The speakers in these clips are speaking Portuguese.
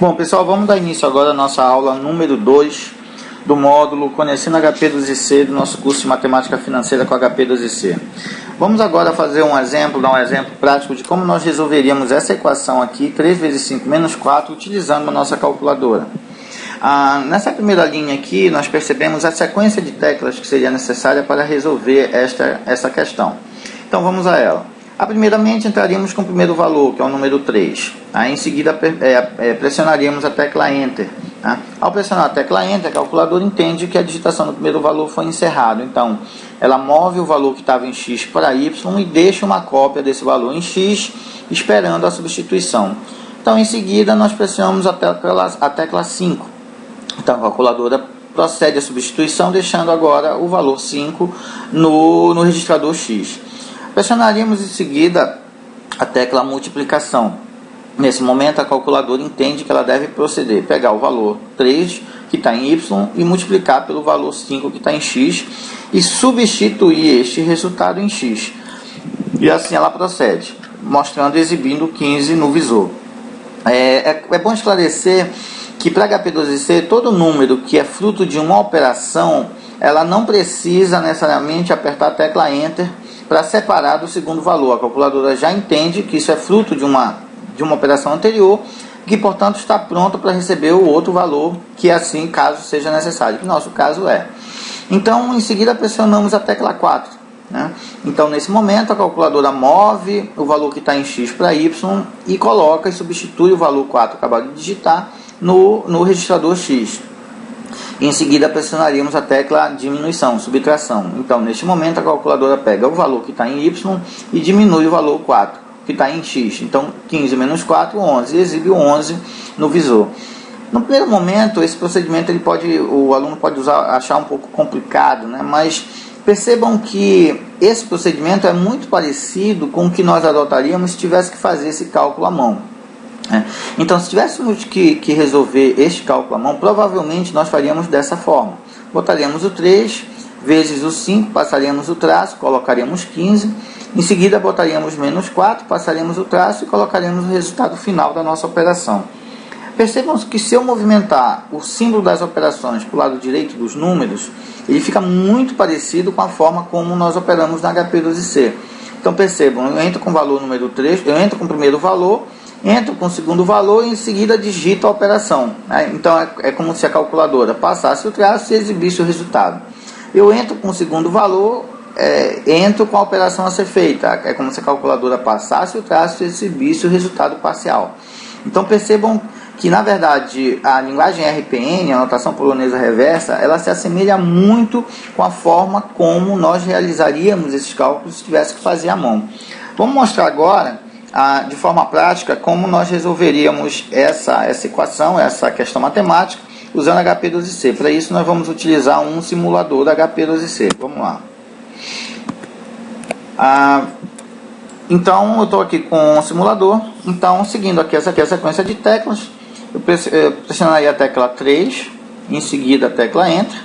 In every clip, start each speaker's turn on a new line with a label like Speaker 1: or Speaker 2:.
Speaker 1: Bom, pessoal, vamos dar início agora à nossa aula número 2 do módulo Conhecendo HP2C do nosso curso de Matemática Financeira com HP2C. Vamos agora fazer um exemplo, dar um exemplo prático de como nós resolveríamos essa equação aqui, 3 vezes 5 menos 4, utilizando a nossa calculadora. Nessa primeira linha aqui, nós percebemos a sequência de teclas que seria necessária para resolver essa questão. Então, vamos a ela. Primeiramente, entraríamos com o primeiro valor, que é o número 3. Em seguida, pressionaríamos a tecla Enter. Ao pressionar a tecla Enter, a calculadora entende que a digitação do primeiro valor foi encerrada. Então, ela move o valor que estava em X para Y e deixa uma cópia desse valor em X, esperando a substituição. Então, em seguida, nós pressionamos a tecla 5. Então, a calculadora procede à substituição, deixando agora o valor 5 no registrador X. Pressionaríamos em seguida a tecla multiplicação. Nesse momento, a calculadora entende que ela deve proceder, pegar o valor 3, que está em Y, e multiplicar pelo valor 5, que está em X, e substituir este resultado em X. E assim ela procede, mostrando e exibindo 15 no visor. É bom esclarecer que para HP2C, todo número que é fruto de uma operação, ela não precisa necessariamente apertar a tecla Enter para separar do segundo valor. A calculadora já entende que isso é fruto de uma operação anterior, que portanto está pronta para receber o outro valor, que assim, caso seja necessário, que no nosso caso é. Então, em seguida, pressionamos a tecla 4. Então, nesse momento, a calculadora move o valor que está em X para Y e coloca e substitui o valor 4 acabado de digitar no registrador X. Em seguida, pressionaríamos a tecla diminuição, subtração. Então, neste momento, a calculadora pega o valor que está em Y e diminui o valor 4, que está em X. Então, 15 menos 4, 11. E exibe o 11 no visor. No primeiro momento, esse procedimento o aluno pode achar um pouco complicado, mas percebam que esse procedimento é muito parecido com o que nós adotaríamos se tivesse que fazer esse cálculo à mão. Então, se tivéssemos que resolver este cálculo à mão, provavelmente nós faríamos dessa forma. Botaríamos o 3 vezes o 5, passaríamos o traço, colocaríamos 15. Em seguida, botaríamos menos 4, passaríamos o traço e colocaríamos o resultado final da nossa operação. Percebam que se eu movimentar o símbolo das operações para o lado direito dos números, ele fica muito parecido com a forma como nós operamos na HP2C. Então, percebam, eu entro com o valor número 3, eu entro com o primeiro valor, entro com o segundo valor e em seguida digito a operação. Então é como se a calculadora passasse o traço e exibisse o resultado. Eu entro com o segundo valor, entro com a operação a ser feita. É como se a calculadora passasse o traço e exibisse o resultado parcial. Então percebam que na verdade a linguagem RPN, a notação polonesa reversa, ela se assemelha muito com a forma como nós realizaríamos esses cálculos se tivesse que fazer à mão. Vamos mostrar agora de forma prática como nós resolveríamos essa equação, essa questão matemática, usando HP2C. Para isso nós vamos utilizar um simulador da HP2C. Vamos lá. Então eu estou aqui com o simulador. Então, seguindo aqui essa sequência de teclas, eu pressionaria a tecla 3, em seguida a tecla Enter,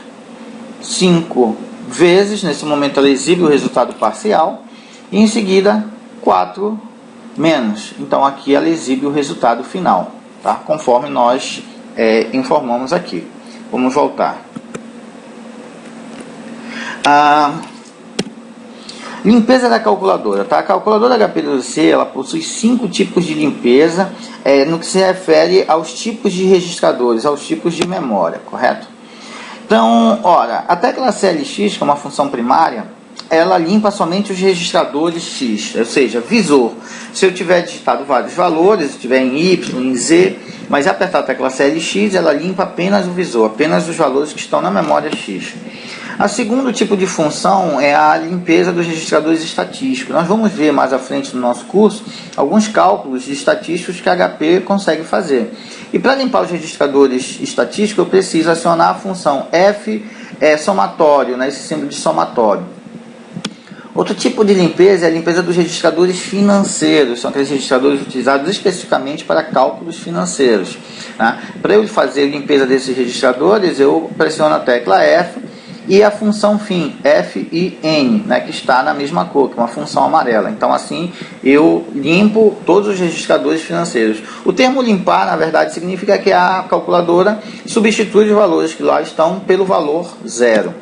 Speaker 1: 5 vezes, nesse momento ela exibe o resultado parcial, e em seguida 4 menos. Então aqui ela exibe o resultado final, conforme nós informamos aqui. Vamos voltar. Limpeza da calculadora. A calculadora HP2C ela possui 5 tipos de limpeza no que se refere aos tipos de registradores, aos tipos de memória, correto? Então, a tecla CLX, que é uma função primária, ela limpa somente os registradores X, ou seja, visor. Se eu tiver digitado vários valores, se tiver em Y, em Z, mas apertar a tecla CLX, ela limpa apenas o visor, apenas os valores que estão na memória X. O segundo tipo de função é a limpeza dos registradores estatísticos. Nós vamos ver mais à frente no nosso curso alguns cálculos estatísticos que a HP consegue fazer. E para limpar os registradores estatísticos, eu preciso acionar a função F somatório, esse símbolo de somatório. Outro tipo de limpeza é a limpeza dos registradores financeiros. São aqueles registradores utilizados especificamente para cálculos financeiros. Para eu fazer a limpeza desses registradores, eu pressiono a tecla F e a função fim, fin, né, que está na mesma cor, que é uma função amarela. Então assim eu limpo todos os registradores financeiros. O termo limpar, na verdade, significa que a calculadora substitui os valores que lá estão pelo valor zero.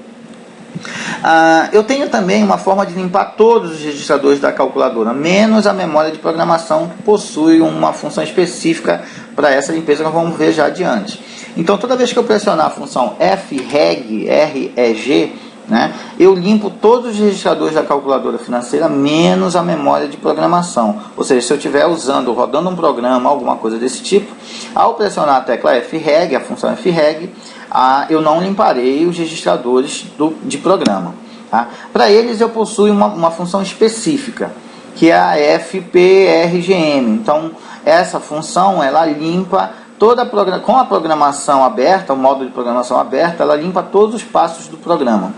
Speaker 1: Eu tenho também uma forma de limpar todos os registradores da calculadora, menos a memória de programação, que possui uma função específica para essa limpeza que nós vamos ver já adiante. Então, toda vez que eu pressionar a função FREG, R-E-G, né, eu limpo todos os registradores da calculadora financeira, menos a memória de programação. Ou seja, se eu estiver rodando um programa, alguma coisa desse tipo, ao pressionar a tecla FREG, a função FREG, eu não limparei os registradores de programa. Tá? Para eles eu possuo uma função específica, que é a FPRGM. Então, essa função, ela limpa com a programação aberta, o módulo de programação aberta, ela limpa todos os passos do programa.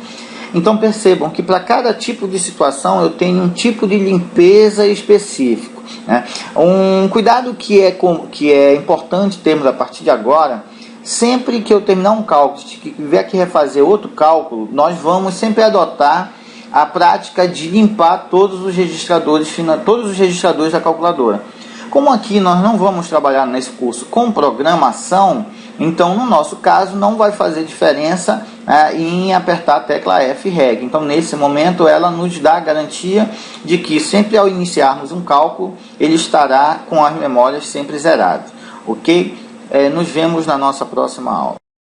Speaker 1: Então percebam que para cada tipo de situação eu tenho um tipo de limpeza específico, né? Um cuidado que é importante termos a partir de agora: sempre que eu terminar um cálculo, se tiver que refazer outro cálculo, nós vamos sempre adotar a prática de limpar todos os registradores da calculadora. Como aqui nós não vamos trabalhar nesse curso com programação, então no nosso caso não vai fazer diferença em apertar a tecla FREG. Então nesse momento ela nos dá a garantia de que sempre ao iniciarmos um cálculo, ele estará com as memórias sempre zeradas. Ok? Nos vemos na nossa próxima aula.